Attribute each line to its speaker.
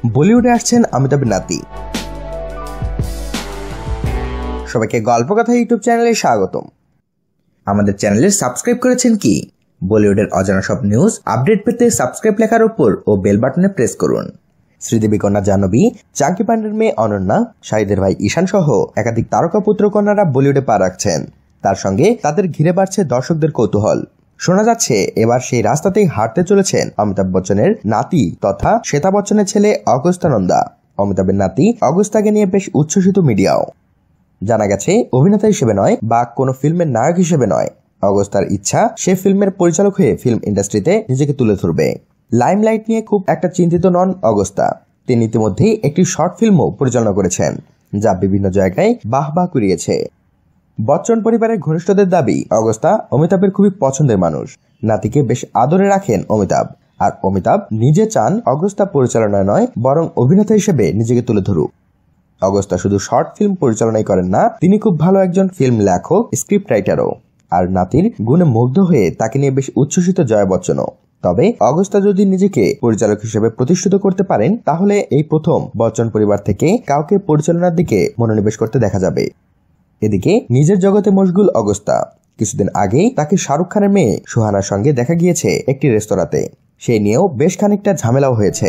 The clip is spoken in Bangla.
Speaker 1: বলিউডে আসছেন অমিতাভের নাতি। সবাইকে গল্প কথা ইউটিউব চ্যানেলে স্বাগতম। আমাদের চ্যানেলে সাবস্ক্রাইব করেছেন কি? বলিউডের অজানা সব নিউজ আপডেট পেতে সাবস্ক্রাইব লেখার উপর ও বেল বাটনে প্রেস করুন। শ্রীদেবী কন্যা জাহ্নবী, চাঙ্কি পান্ডের মেয়ে অনন্যা, শাহিদের ভাই ঈশান সহ একাধিক তারকা পুত্র কন্যারা বলিউডে পা রাখছেন। তার সঙ্গে তাদের ঘিরে বাড়ছে দর্শকদের কৌতূহল। শোনা যাচ্ছে এবার সেই রাস্তাতেই হাঁটতে চলেছেন অমিতাভ বচ্চনের নাতি তথা শ্বেতা বচ্চনের ছেলে অগস্তা নন্দা। অমিতাভের নাতি অগস্তাকে নিয়ে বেশ উচ্ছ্বসিত মিডিয়াও। জানা গেছে অভিনেতা হিসেবে নয় বা কোনো ফিল্মের নায়ক হিসেবে নয়, অগস্তার ইচ্ছা সে ফিল্মের পরিচালক হয়ে ফিল্ম ইন্ডাস্ট্রিতে নিজেকে তুলে ধরবে। লাইমলাইট নিয়ে খুব একটা চিন্তিত নন অগস্তা। তিনি ইতিমধ্যেই একটি শর্ট ফিল্মও পরিচালনা করেছেন, যা বিভিন্ন জায়গায় বাহবা কুড়িয়েছে। বচ্চন পরিবারের ঘনিষ্ঠদের দাবি অগস্তা অমিতাভের খুবই পছন্দের মানুষ। নাতিকে বেশ আদরে রাখেন অমিতাভ, আর অমিতাভ নিজে চান অগস্তা পরিচালনায় নয় বরং অভিনেতা হিসেবে নিজেকে তুলে ধরুক। অগস্তা শুধু শর্ট ফিল্ম পরিচালনাই করেন না, তিনি খুব ভালো একজন ফিল্ম লেখক, স্ক্রিপ্ট রাইটারও। আর নাতির গুণে মুগ্ধ হয়ে তাকে নিয়ে বেশ উচ্ছ্বসিত জয়া বচ্চনও। তবে অগস্তা যদি নিজেকে পরিচালক হিসেবে প্রতিষ্ঠিত করতে পারেন, তাহলে এই প্রথম বচ্চন পরিবার থেকে কাউকে পরিচালনার দিকে মনোনিবেশ করতে দেখা যাবে। এদিকে নিজের জগতে মশগুল অগস্তা। কিছুদিন আগেই তাকে শাহরুখ খানের মেয়ে সুহানার সঙ্গে দেখা গিয়েছে একটি রেস্তোরাঁতে। সেই নিয়েও বেশ খানিকটা ঝামেলাও হয়েছে।